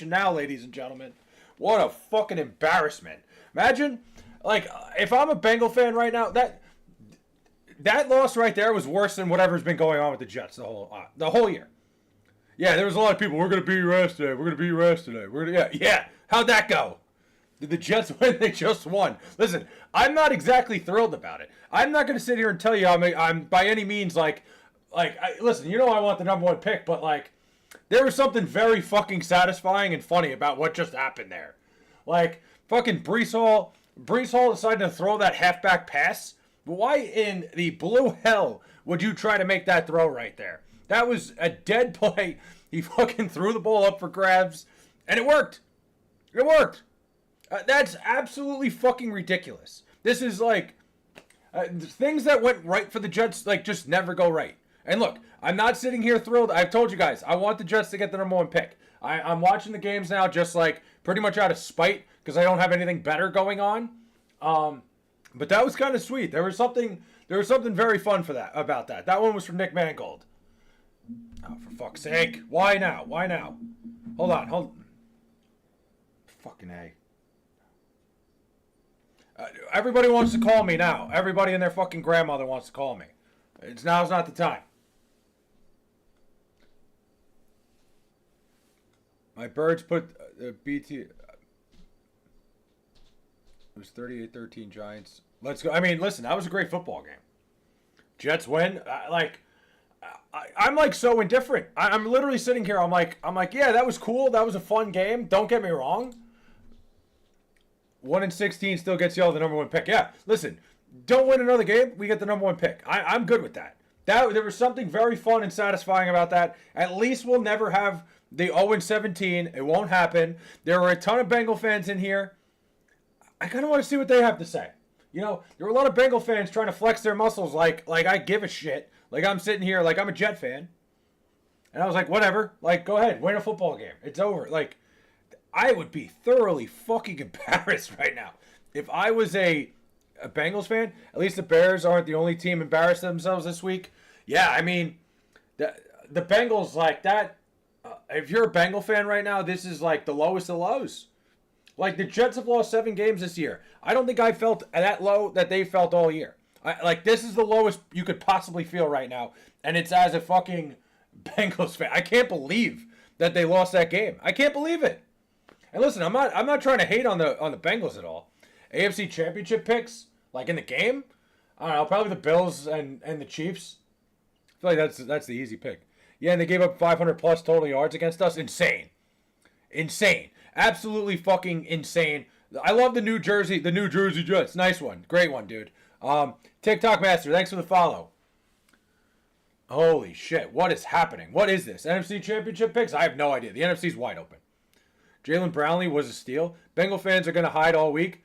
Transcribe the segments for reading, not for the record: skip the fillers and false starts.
situation now, ladies and gentlemen. What a fucking embarrassment. Imagine, like, if I'm a Bengal fan right now, that loss right there was worse than whatever's been going on with the Jets the whole year. Yeah, there was a lot of people. We're gonna beat your ass today. We're gonna beat your ass today. Yeah. How'd that go? Did the Jets win? They just won. Listen, I'm not exactly thrilled about it. I'm not gonna sit here and tell you I'm by any means listen. You know I want the number one pick, but like, there was something very fucking satisfying and funny about what just happened there. Like, fucking Brees Hall decided to throw that halfback pass. But why in the blue hell would you try to make that throw right there? That was a dead play. He fucking threw the ball up for grabs, and it worked. It worked. That's absolutely fucking ridiculous. This is like things that went right for the Jets, like, just never go right. And look, I'm not sitting here thrilled. I've told you guys, I want the Jets to get the number one pick. I'm watching the games now just like pretty much out of spite because I don't have anything better going on. But that was kind of sweet. There was something very fun about that. That one was from Nick Mangold. Oh, for fuck's sake. Why now? Hold on. Fucking A. Everybody wants to call me now. Everybody and their fucking grandmother wants to call me. Now's not the time. My birds put BT... It was 38-13 Giants. Let's go. I mean, listen, that was a great football game. Jets win. I'm like so indifferent. I'm literally sitting here. I'm like, yeah, that was cool. That was a fun game. Don't get me wrong. 1-16 still gets y'all the number one pick. Yeah, listen, don't win another game, we get the number one pick. I'm good with that. There was something very fun and satisfying about that. At least we'll never have the 0-17. It won't happen. There were a ton of Bengal fans in here. I kind of want to see what they have to say. You know, there were a lot of Bengal fans trying to flex their muscles like I give a shit. Like I'm sitting here like I'm a Jet fan. And I was like, whatever. Like, go ahead, win a football game. It's over. Like, I would be thoroughly fucking embarrassed right now. If I was a Bengals fan, at least the Bears aren't the only team embarrassed themselves this week. Yeah, I mean, the Bengals, like that, if you're a Bengal fan right now, this is like the lowest of lows. Like, the Jets have lost 7 games this year. I don't think I felt that low that they felt all year. This is the lowest you could possibly feel right now. And it's as a fucking Bengals fan. I can't believe that they lost that game. I can't believe it. And listen, I'm not trying to hate on the Bengals at all. AFC Championship picks, like in the game, I don't know, probably the Bills and the Chiefs. I feel like that's the easy pick. Yeah, and they gave up 500 plus total yards against us. Insane. Absolutely fucking insane. I love the New Jersey Jets. Nice one. Great one, dude. TikTok Master, thanks for the follow. Holy shit, what is happening? What is this? NFC Championship picks? I have no idea. The NFC's wide open. Jalen Brownlee was a steal. Bengal fans are going to hide all week.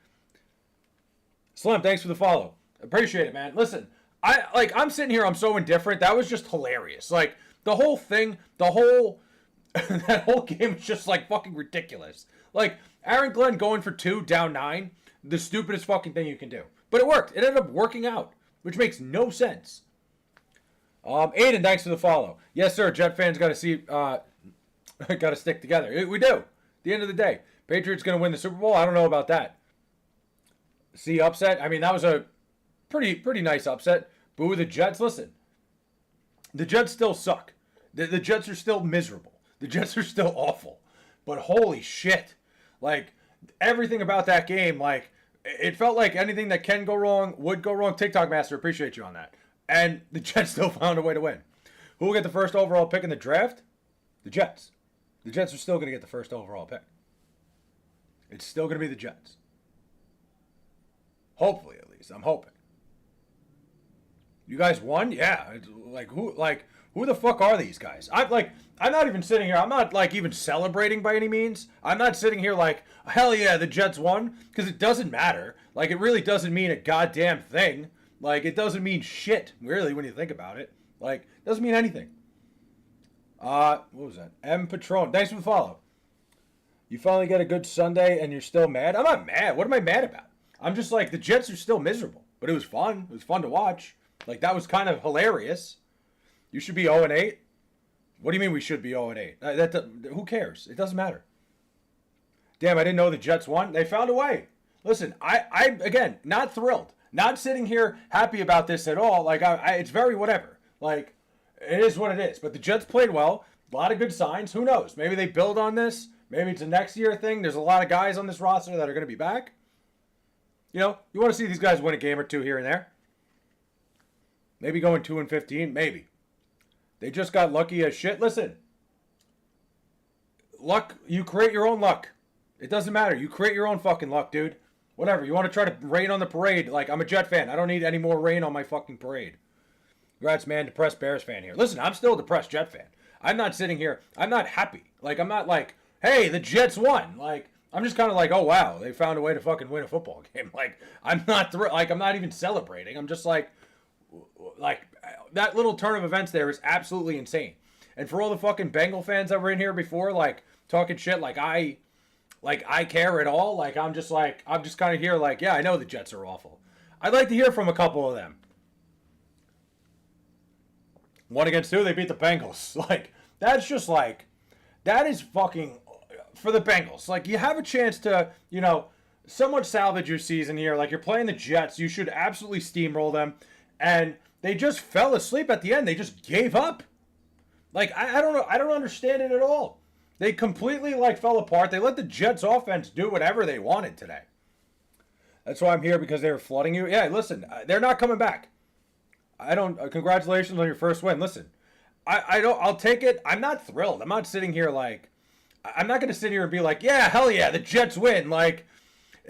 Slim, thanks for the follow. Appreciate it, man. Listen, I'm sitting here, I'm so indifferent. That was just hilarious. Like, the whole thing, that whole game is just like fucking ridiculous. Like, Aaron Glenn going for 2, down 9, the stupidest fucking thing you can do. But it worked. It ended up working out, which makes no sense. Aiden, thanks for the follow. Yes, sir. Jet fans got to stick together. We do. At the end of the day, Patriots going to win the Super Bowl? I don't know about that. See, upset? I mean, that was a pretty nice upset. Boo the Jets. Listen, the Jets still suck. The Jets are still miserable. The Jets are still awful. But holy shit. Like, everything about that game, like, it felt like anything that can go wrong would go wrong. TikTok Master, appreciate you on that. And the Jets still found a way to win. Who will get the first overall pick in the draft? The Jets. The Jets are still going to get the first overall pick. It's still going to be the Jets. Hopefully, at least. I'm hoping. You guys won? Yeah. Who the fuck are these guys? I'm not even sitting here. I'm not even celebrating by any means. I'm not sitting here like, hell yeah, the Jets won, because it doesn't matter. Like, it really doesn't mean a goddamn thing. Like, it doesn't mean shit, really, when you think about it. Like, it doesn't mean anything. What was that? M. Patron. Thanks for the follow. You finally get a good Sunday and you're still mad? I'm not mad. What am I mad about? I'm just like, the Jets are still miserable. But it was fun. It was fun to watch. Like, that was kind of hilarious. You should be 0-8. What do you mean we should be 0-8? Who cares? It doesn't matter. Damn, I didn't know the Jets won. They found a way. Listen, I again, not thrilled. Not sitting here happy about this at all. Like, it's very whatever. Like, it is what it is. But the Jets played well. A lot of good signs. Who knows? Maybe they build on this. Maybe it's a next year thing. There's a lot of guys on this roster that are going to be back. You know, you want to see these guys win a game or two here and there. Maybe going 2-15. Maybe. They just got lucky as shit. Listen. Luck, you create your own luck. It doesn't matter. You create your own fucking luck, dude. Whatever. You want to try to rain on the parade. Like, I'm a Jet fan. I don't need any more rain on my fucking parade. Congrats, man. Depressed Bears fan here. Listen, I'm still a depressed Jet fan. I'm not sitting here. I'm not happy. Like, I'm not like, hey, the Jets won. Like, I'm just kind of like, oh, wow. They found a way to fucking win a football game. Like, I'm not, I'm not even celebrating. I'm just like, that little turn of events there is absolutely insane. And for all the fucking Bengal fans that were in here before, like, talking shit like I care at all, like, I'm just kind of here like, yeah, I know the Jets are awful. I'd like to hear from a couple of them. 1-2, they beat the Bengals. Like, that's just like, that is fucking, for the Bengals. Like, you have a chance to, you know, somewhat salvage your season here. Like, you're playing the Jets. You should absolutely steamroll them. And they just fell asleep at the end. They just gave up. Like, I don't know. I don't understand it at all. They completely, like, fell apart. They let the Jets offense do whatever they wanted today. That's why I'm here, because they were flooding you. Yeah, listen, they're not coming back. Congratulations on your first win. Listen, I'll take it. I'm not thrilled. I'm not sitting here like, I'm not going to sit here and be like, yeah, hell yeah, the Jets win. Like,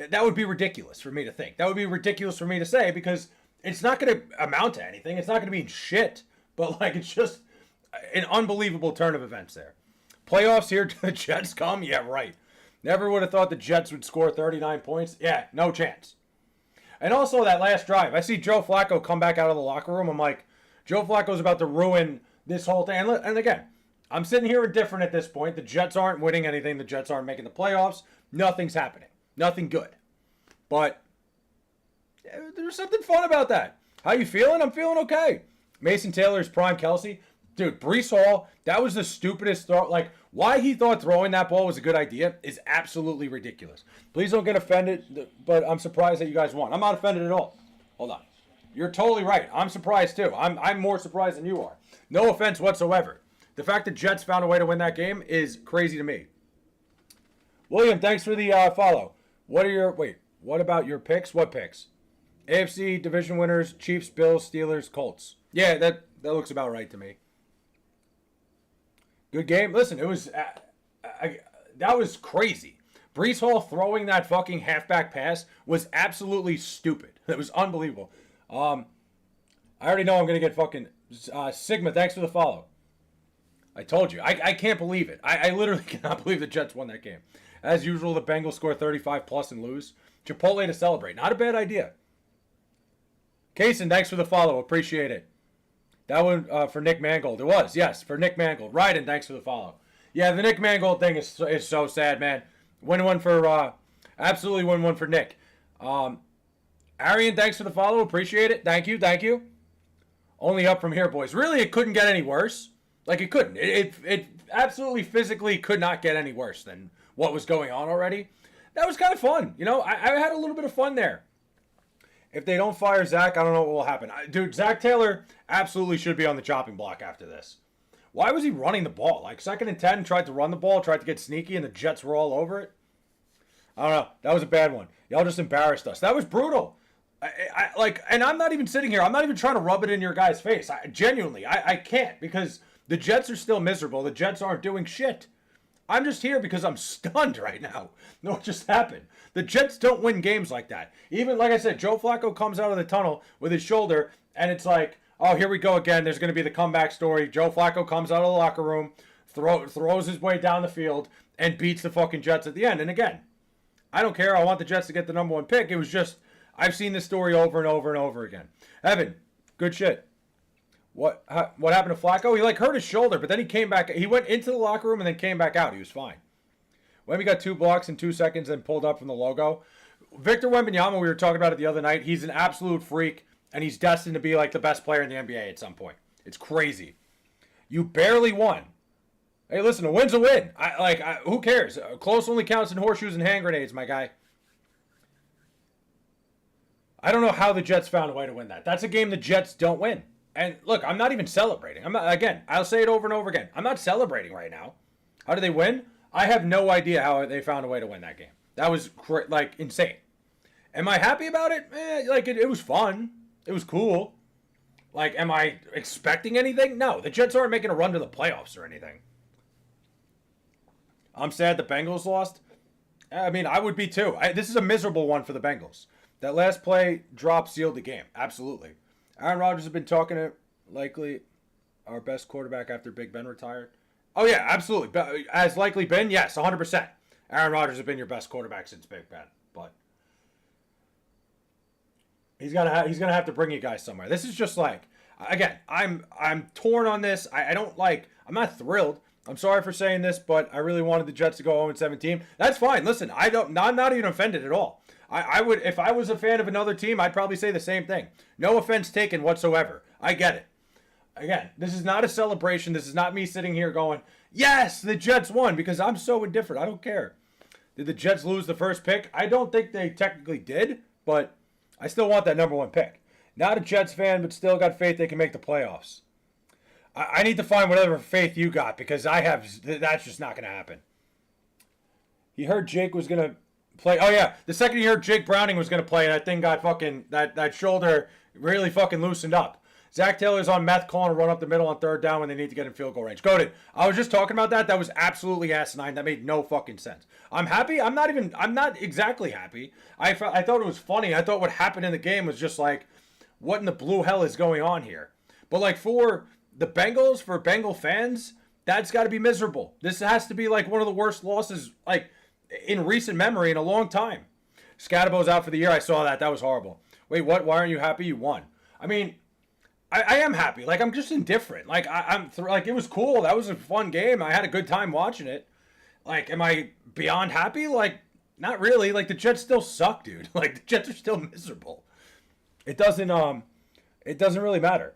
that would be ridiculous for me to think. That would be ridiculous for me to say, because it's not going to amount to anything. It's not going to be shit. But, like, it's just an unbelievable turn of events there. Playoffs here, do the Jets come? Yeah, right. Never would have thought the Jets would score 39 points. Yeah, no chance. And also that last drive, I see Joe Flacco come back out of the locker room. I'm like, Joe Flacco's about to ruin this whole thing. And again, I'm sitting here indifferent at this point. The Jets aren't winning anything. The Jets aren't making the playoffs. Nothing's happening. Nothing good. But there's something fun about that. How you feeling? I'm feeling okay. Mason Taylor's prime Kelsey. Dude, Breece Hall, that was the stupidest throw. Like, why he thought throwing that ball was a good idea is absolutely ridiculous. Please don't get offended, but I'm surprised that you guys won. I'm not offended at all. Hold on. You're totally right. I'm surprised, too. I'm more surprised than you are. No offense whatsoever. The fact that Jets found a way to win that game is crazy to me. William, thanks for the follow. What about your picks? What picks? AFC division winners, Chiefs, Bills, Steelers, Colts. Yeah, that looks about right to me. Good game. Listen, it was that was crazy. Breece Hall throwing that fucking halfback pass was absolutely stupid. It was unbelievable. I already know I'm going to get fucking Sigma, thanks for the follow. I told you. I can't believe it. I literally cannot believe the Jets won that game. As usual, the Bengals score 35 plus and lose. Chipotle to celebrate. Not a bad idea. Kaysen, thanks for the follow. Appreciate it. That one for Nick Mangold. It was, yes, for Nick Mangold. Ryden, thanks for the follow. Yeah, the Nick Mangold thing is so sad, man. Win one for, absolutely win one for Nick. Arian, thanks for the follow. Appreciate it. Thank you. Only up from here, boys. Really, it couldn't get any worse. Like, it couldn't. It absolutely physically could not get any worse than what was going on already. That was kind of fun. You know, I had a little bit of fun there. If they don't fire Zach, I don't know what will happen. Dude, Zach Taylor absolutely should be on the chopping block after this. Why was he running the ball? Like, 2nd and 10, tried to run the ball, tried to get sneaky, and the Jets were all over it. I don't know. That was a bad one. Y'all just embarrassed us. That was brutal. And I'm not even sitting here. I'm not even trying to rub it in your guys' face. Genuinely, I can't, because the Jets are still miserable. The Jets aren't doing shit. I'm just here because I'm stunned right now. No, what just happened? The Jets don't win games like that. Even, like I said, Joe Flacco comes out of the tunnel with his shoulder, and it's like, oh, here we go again. There's going to be the comeback story. Joe Flacco comes out of the locker room, throws his way down the field, and beats the fucking Jets at the end. And again, I don't care. I want the Jets to get the number 1 pick. It was just, I've seen this story over and over and over again. Evan, good shit. What happened to Flacco? He, like, hurt his shoulder, but then he came back. He went into the locker room and then came back out. He was fine. Wemby got 2 blocks in 2 seconds and pulled up from the logo. Victor Wembanyama, we were talking about it the other night. He's an absolute freak, and he's destined to be, like, the best player in the NBA at some point. It's crazy. You barely won. Hey, listen, a win's a win. Who cares? Close only counts in horseshoes and hand grenades, my guy. I don't know how the Jets found a way to win that. That's a game the Jets don't win. And look, I'm not even celebrating. I'm not. Again, I'll say it over and over again. I'm not celebrating right now. How did they win? I have no idea how they found a way to win that game. That was insane. Am I happy about it? It was fun. It was cool. Am I expecting anything? No, the Jets aren't making a run to the playoffs or anything. I'm sad the Bengals lost. I mean, I would be too. This is a miserable one for the Bengals. That last play drop sealed the game. Absolutely. Aaron Rodgers has been talking to likely our best quarterback after Big Ben retired. Oh, yeah, absolutely. As likely been, yes, 100%. Aaron Rodgers has been your best quarterback since Big Ben. But he's gonna have to bring you guys somewhere. This is just again, I'm torn on this. I'm not thrilled. I'm sorry for saying this, but I really wanted the Jets to go 0-17. That's fine. Listen, I'm not even offended at all. I would, if I was a fan of another team, I'd probably say the same thing. No offense taken whatsoever. I get it. Again, this is not a celebration. This is not me sitting here going, yes, the Jets won, because I'm so indifferent. I don't care. Did the Jets lose the first pick? I don't think they technically did, but I still want that number one pick. Not a Jets fan, but still got faith they can make the playoffs. I need to find whatever faith you got, because that's just not going to happen. He heard Jake was going to play. Oh, yeah. The second he heard Jake Browning was going to play, that thing got that shoulder really fucking loosened up. Zach Taylor's on meth calling a run up the middle on third down when they need to get in field goal range. Goated. I was just talking about that. That was absolutely asinine. That made no fucking sense. I'm happy. I'm not exactly happy. I thought it was funny. I thought what happened in the game was just what in the blue hell is going on here? But for the Bengals, for Bengal fans, that's got to be miserable. This has to be one of the worst losses in recent memory in a long time. Scadabo's out for the year. I saw that. That was horrible. Wait, what? Why aren't you happy you won? I mean, I am happy. I'm just indifferent. It was cool. That was a fun game. I had a good time watching it. Am I beyond happy? Not really. The Jets still suck, dude. The Jets are still miserable. It doesn't really matter.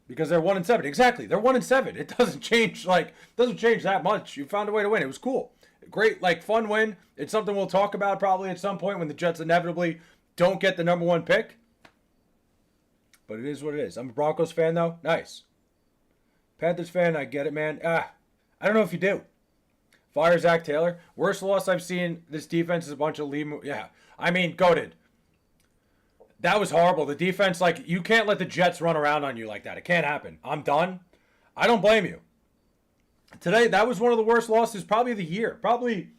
Because they're 1-7. Exactly. They're 1-7. It doesn't change that much. You found a way to win. It was cool. Great, fun win. It's something we'll talk about probably at some point when the Jets inevitably don't get the number one pick. But it is what it is. I'm a Broncos fan, though. Nice. Panthers fan, I get it, man. I don't know if you do. Fire Zach Taylor. Worst loss I've seen. This defense is a bunch of lead. Yeah. I mean, goated. That was horrible. The defense, you can't let the Jets run around on you like that. It can't happen. I'm done. I don't blame you. Today, that was one of the worst losses probably of the year. Probably,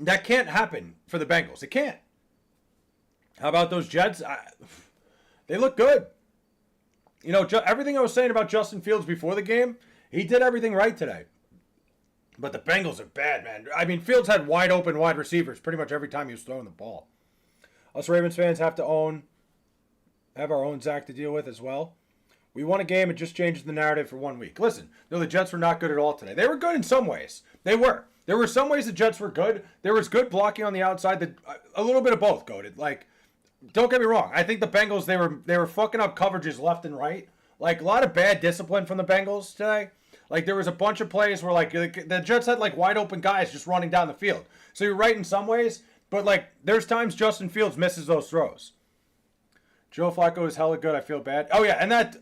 that can't happen for the Bengals. It can't. How about those Jets? They look good. Everything I was saying about Justin Fields before the game, he did everything right today. But the Bengals are bad, man. I mean, Fields had wide open wide receivers pretty much every time he was throwing the ball. Us Ravens fans have our own Zach to deal with as well. We won a game, it just changes the narrative for 1 week. Listen, no, the Jets were not good at all today. They were good in some ways. They were. There were some ways the Jets were good. There was good blocking on the outside. A little bit of both, goated. Don't get me wrong. I think the Bengals, they were fucking up coverages left and right. A lot of bad discipline from the Bengals today. There was a bunch of plays where the Jets had wide open guys just running down the field. So you're right in some ways, but there's times Justin Fields misses those throws. Joe Flacco is hella good. I feel bad. Oh yeah, and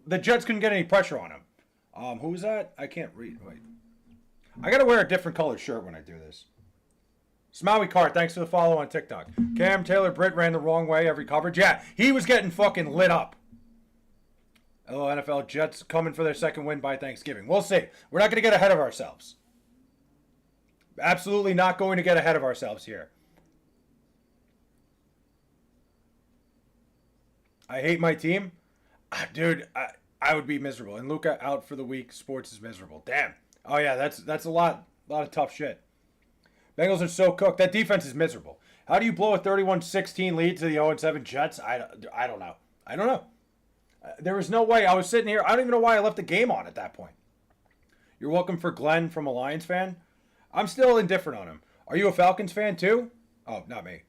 the Jets couldn't get any pressure on him. Who was that? I can't read. Wait. I gotta wear a different colored shirt when I do this. Smaui Cart, thanks for the follow on TikTok. Cam Taylor Britt ran the wrong way every coverage. Yeah, he was getting fucking lit up. Hello, NFL. Jets coming for their second win by Thanksgiving. We'll see. We're not going to get ahead of ourselves. Absolutely not going to get ahead of ourselves here. I hate my team. Dude, I would be miserable. And Luca out for the week. Sports is miserable. Damn. Oh, yeah, that's a lot of tough shit. Bengals are so cooked. That defense is miserable. How do you blow a 31-16 lead to the 0-7 Jets? I don't know. I don't know. There was no way. I was sitting here. I don't even know why I left the game on at that point. You're welcome for Glenn from a Lions fan. I'm still indifferent on him. Are you a Falcons fan too? Oh, not me.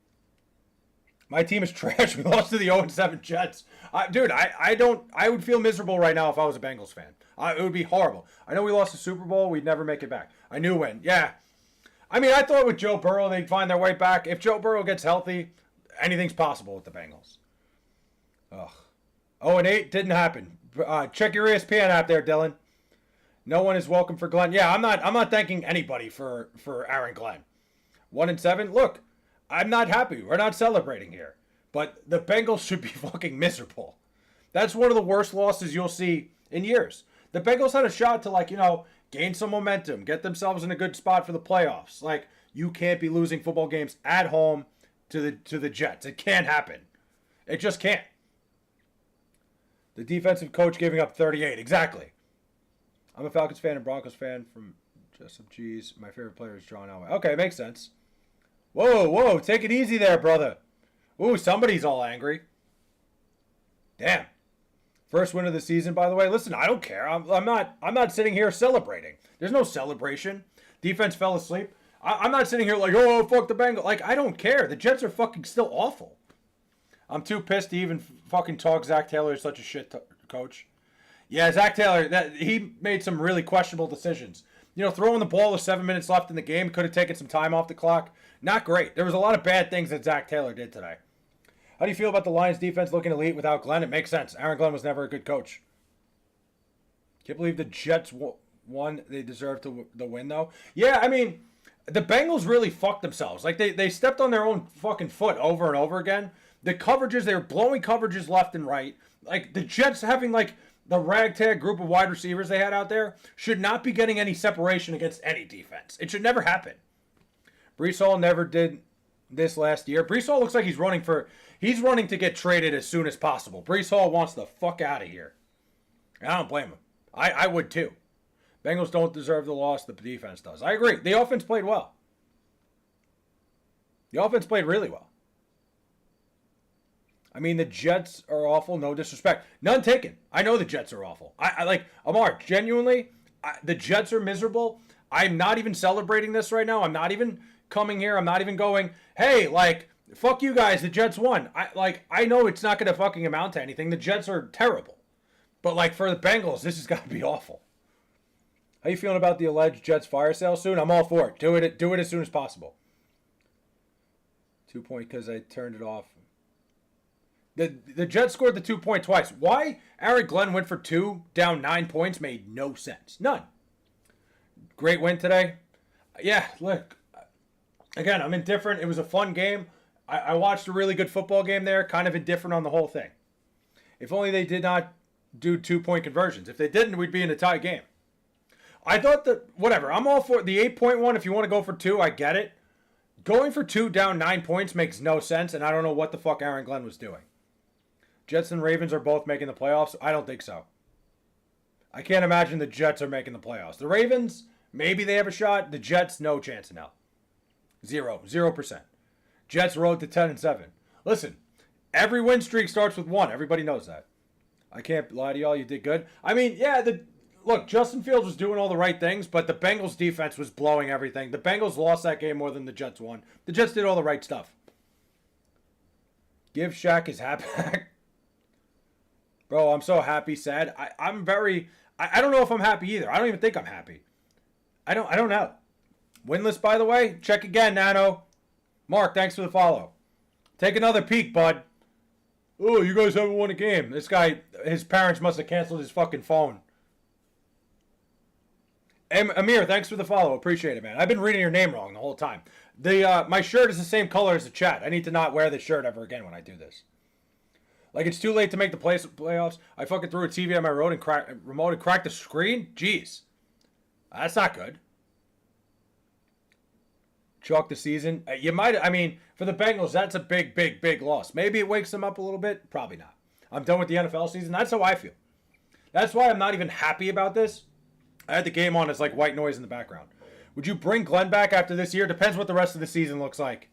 My team is trash. We lost to the 0-7 Jets. Dude, I would feel miserable right now if I was a Bengals fan. It would be horrible. I know we lost the Super Bowl. We'd never make it back. I knew when. Yeah. I mean, I thought with Joe Burrow, they'd find their way back. If Joe Burrow gets healthy, anything's possible with the Bengals. Ugh. 0-8 didn't happen. Check your ESPN app there, Dylan. No one is welcome for Glenn. Yeah, I'm not thanking anybody for Aaron Glenn. 1-7. Look, I'm not happy. We're not celebrating here. But the Bengals should be fucking miserable. That's one of the worst losses you'll see in years. The Bengals had a shot to, gain some momentum, get themselves in a good spot for the playoffs. Like, you can't be losing football games at home to the Jets. It can't happen. It just can't. The defensive coach giving up 38. Exactly. I'm a Falcons fan and Broncos fan from just some G's. My favorite player is John Elway. Okay, makes sense. Whoa, take it easy there, brother. Ooh, somebody's all angry. Damn. First win of the season, by the way. Listen, I don't care. I'm not sitting here celebrating. There's no celebration. Defense fell asleep. I'm not sitting here like, oh, fuck the Bengals. Like, I don't care. The Jets are fucking still awful. I'm too pissed to even fucking talk Zach Taylor is such a shit coach. Yeah, Zach Taylor, he made some really questionable decisions. Throwing the ball with 7 minutes left in the game, could have taken some time off the clock. Not great. There was a lot of bad things that Zach Taylor did today. How do you feel about the Lions defense looking elite without Glenn? It makes sense. Aaron Glenn was never a good coach. Can't believe the Jets won. They deserve the win, though. Yeah, I mean, the Bengals really fucked themselves. Like, they stepped on their own fucking foot over and over again. The coverages, they were blowing coverages left and right. Like, the Jets having, the ragtag group of wide receivers they had out there should not be getting any separation against any defense. It should never happen. Breece Hall never did this last year. Breece Hall looks like he's running to get traded as soon as possible. Breece Hall wants the fuck out of here. And I don't blame him. I would too. Bengals don't deserve the loss. The defense does. I agree. The offense played well. The offense played really well. I mean, the Jets are awful. No disrespect. None taken. I know the Jets are awful. I like, Amar, genuinely, the Jets are miserable. I'm not even celebrating this right now. I'm not even coming here. I'm not even going, hey, fuck you guys. The Jets won. I know it's not going to fucking amount to anything. The Jets are terrible. But, for the Bengals, this has got to be awful. How you feeling about the alleged Jets fire sale soon? I'm all for it. Do it as soon as possible. 2 point because I turned it off. The Jets scored the 2 point twice. Why Aaron Glenn went for 2 down 9 points made no sense. None. Great win today. Yeah, look. Again, I'm indifferent. It was a fun game. I watched a really good football game there. Kind of indifferent on the whole thing. If only they did not do 2 point conversions. If they didn't, we'd be in a tie game. I thought that, whatever. I'm all for the 8-point one. If you want to go for 2, I get it. Going for 2 down 9 points makes no sense, and I don't know what the fuck Aaron Glenn was doing. Jets and Ravens are both making the playoffs? I don't think so. I can't imagine the Jets are making the playoffs. The Ravens, maybe they have a shot. The Jets, no chance in hell. 0%. Jets road to 10-7. Listen, every win streak starts with 1. Everybody knows that. I can't lie to y'all. You did good. I mean, yeah, look, Justin Fields was doing all the right things, but the Bengals defense was blowing everything. The Bengals lost that game more than the Jets won. The Jets did all the right stuff. Give Shaq his hat back. Bro, I'm so happy, sad. I don't know if I'm happy either. I don't even think I'm happy. I don't know. Winless, by the way. Check again, Nano. Mark, thanks for the follow. Take another peek, bud. Oh, you guys haven't won a game. This guy, his parents must have canceled his fucking phone. Amir, thanks for the follow. Appreciate it, man. I've been reading your name wrong the whole time. My shirt is the same color as the chat. I need to not wear this shirt ever again when I do this. It's too late to make the playoffs. I fucking threw a TV on my remote and cracked the screen? Jeez. That's not good. Chalk the season. For the Bengals, that's a big loss. Maybe it wakes them up a little bit. Probably not. I'm done with the NFL season. That's how I feel. That's why I'm not even happy about this. I had the game on as white noise in the background. Would you bring Glenn back after this year? Depends what the rest of the season looks like.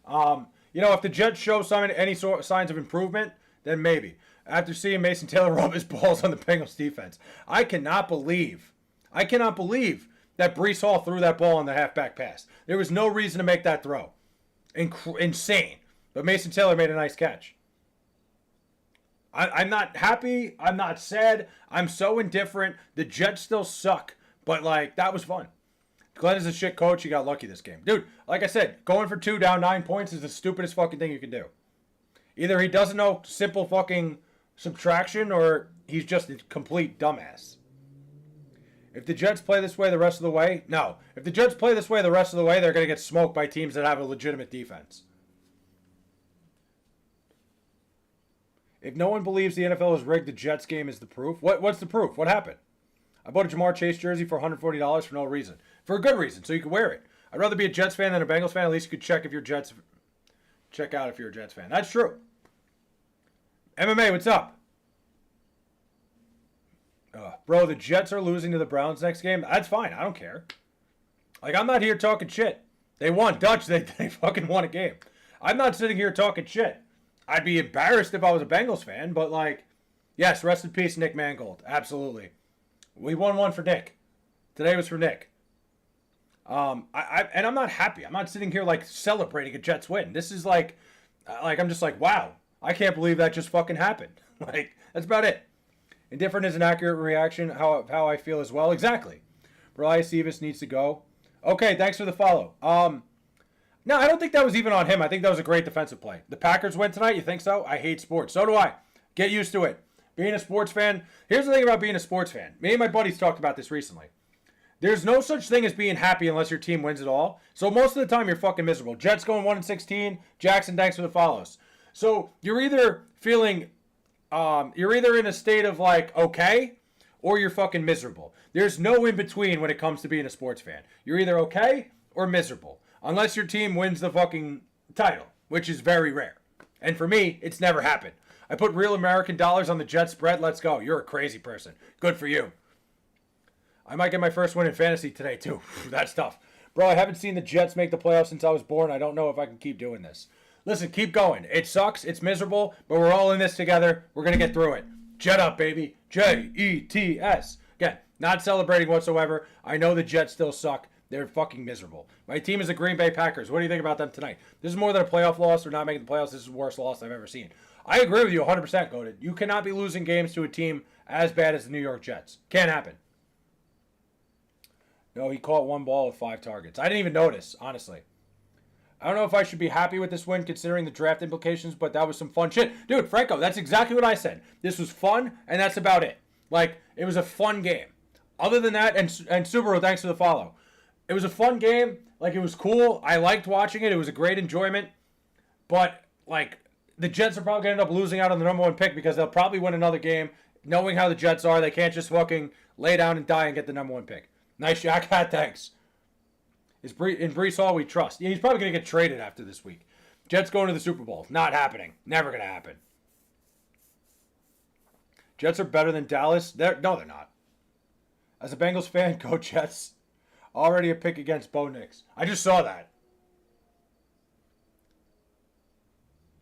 If the Jets show any sort of signs of improvement, then maybe. After seeing Mason Taylor rub his balls on the Bengals defense. I cannot believe that Breece Hall threw that ball on the halfback pass. There was no reason to make that throw. Insane. But Mason Taylor made a nice catch. I'm not happy. I'm not sad. I'm so indifferent. The Jets still suck. But, like, that was fun. Glenn is a shit coach. He got lucky this game. Dude, like I said, going for 2 down 9 points is the stupidest fucking thing you can do. Either he doesn't know simple fucking subtraction or he's just a complete dumbass. If the Jets play this way the rest of the way, no. If the Jets play this way the rest of the way, they're going to get smoked by teams that have a legitimate defense. If no one believes the NFL is rigged, the Jets game is the proof. What's the proof? What happened? I bought a Jamar Chase jersey for $140 for no reason. For a good reason, so you can wear it. I'd rather be a Jets fan than a Bengals fan. At least you could check if you're Jets. Check out if you're a Jets fan. That's true. MMA, what's up? Bro, the Jets are losing to the Browns next game. That's fine. I don't care. Like, I'm not here talking shit. They won. Dutch, they fucking won a game. I'm not sitting here talking shit. I'd be embarrassed if I was a Bengals fan, but, like, yes, rest in peace, Nick Mangold. Absolutely. We won one for Nick. Today was for Nick. And I'm not happy. I'm not sitting here, like, celebrating a Jets win. This is, like I'm just like, wow. I can't believe that just fucking happened. Like, that's about it. Indifferent is an accurate reaction. How I feel as well. Exactly. Brian Sevis needs to go. Okay, thanks for the follow. No, I don't think that was even on him. I think that was a great defensive play. The Packers win tonight? You think so? I hate sports. So do I. Get used to it. Being a sports fan. Here's the thing about being a sports fan. Me and my buddies talked about this recently. There's no such thing as being happy unless your team wins it all. So most of the time you're fucking miserable. Jets going 1-16. Jackson, thanks for the follows. So you're either feeling, you're either in a state of like, okay, or you're fucking miserable. There's no in between when it comes to being a sports fan. You're either okay or miserable. Unless your team wins the fucking title, which is very rare. And for me, it's never happened. I put real American dollars on the Jets spread. Let's go. You're a crazy person. Good for you. I might get my first win in fantasy today, too. That's tough. Bro, I haven't seen the Jets make the playoffs since I was born. I don't know if I can keep doing this. Listen, keep going. It sucks. It's miserable. But we're all in this together. We're going to get through it. Jet up, baby. Jets. Again, not celebrating whatsoever. I know the Jets still suck. They're fucking miserable. My team is the Green Bay Packers. What do you think about them tonight? This is more than a playoff loss. They're not making the playoffs. This is the worst loss I've ever seen. I agree with you 100%, Goated. You cannot be losing games to a team as bad as the New York Jets. Can't happen. No, he caught one ball with 5 targets. I didn't even notice, honestly. I don't know if I should be happy with this win considering the draft implications, but that was some fun shit. Dude, Franco, that's exactly what I said. This was fun, and that's about it. Like, it was a fun game. Other than that, and Subaru, thanks for the follow. It was a fun game. Like, it was cool. I liked watching it. It was a great enjoyment. But, like, the Jets are probably going to end up losing out on the number 1 pick because they'll probably win another game. Knowing how the Jets are, they can't just fucking lay down and die and get the number 1 pick. Nice shot, Hat. Thanks. In Breece Hall, we trust. Yeah, he's probably going to get traded after this week. Jets going to the Super Bowl. Not happening. Never going to happen. Jets are better than Dallas. No, they're not. As a Bengals fan, go Jets. Already a pick against Bo Nix. I just saw that.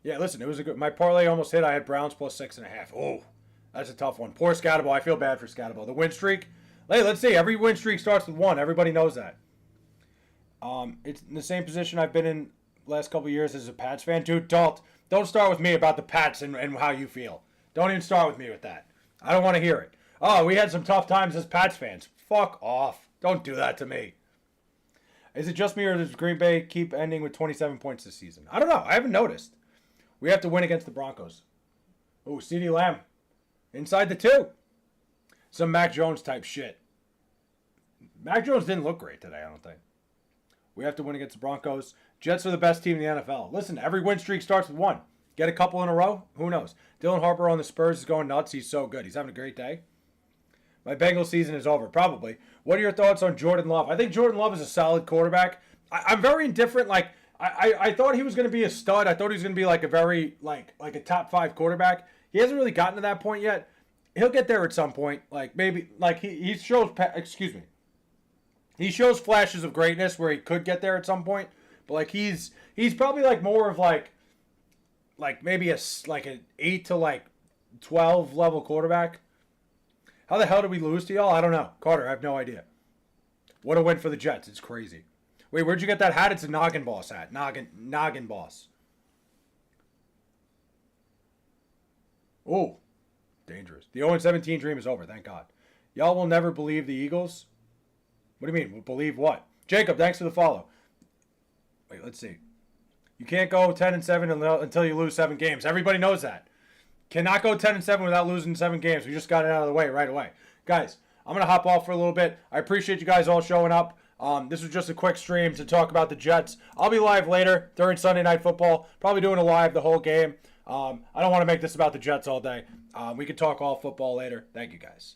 Yeah, listen, it was a good. My parlay almost hit. I had Browns plus 6.5. Oh, that's a tough one. Poor Scatterbo. I feel bad for Scatterbo. The win streak. Hey, let's see. Every win streak starts with 1. Everybody knows that. It's in the same position I've been in last couple of years as a Pats fan. Dude, don't start with me about the Pats and how you feel. Don't even start with me with that. I don't want to hear it. Oh, we had some tough times as Pats fans. Fuck off. Don't do that to me. Is it just me or does Green Bay keep ending with 27 points this season? I don't know. I haven't noticed. We have to win against the Broncos. Oh, CeeDee Lamb. Inside the 2. Some Mac Jones type shit. Mac Jones didn't look great today, I don't think. We have to win against the Broncos. Jets are the best team in the NFL. Listen, every win streak starts with 1. Get a couple in a row? Who knows? Dylan Harper on the Spurs is going nuts. He's so good. He's having a great day. My Bengals season is over, probably. What are your thoughts on Jordan Love? I think Jordan Love is a solid quarterback. I'm very indifferent. Like, I thought he was going to be a stud. I thought he was going to be like a very, like a top 5 quarterback. He hasn't really gotten to that point yet. He'll get there at some point. Like, maybe, like, he shows, he shows flashes of greatness where he could get there at some point. But, like, he's probably, like, more of, like maybe an 8 to, like, 12 level quarterback. How the hell did we lose to y'all? I don't know. Carter, I have no idea. What a win for the Jets. It's crazy. Wait, where'd you get that hat? It's a Noggin Boss hat. Noggin Boss. Oh, dangerous. The 0-17 dream is over, thank God. Y'all will never believe the Eagles? What do you mean? Believe what? Jacob, thanks for the follow. Wait, let's see. You can't go 10-7 until you lose 7 games. Everybody knows that. Cannot go 10-7 without losing 7 games. We just got it out of the way right away. Guys, I'm going to hop off for a little bit. I appreciate you guys all showing up. This was just a quick stream to talk about the Jets. I'll be live later during Sunday Night Football. Probably doing a live the whole game. I don't want to make this about the Jets all day. We can talk all football later. Thank you, guys.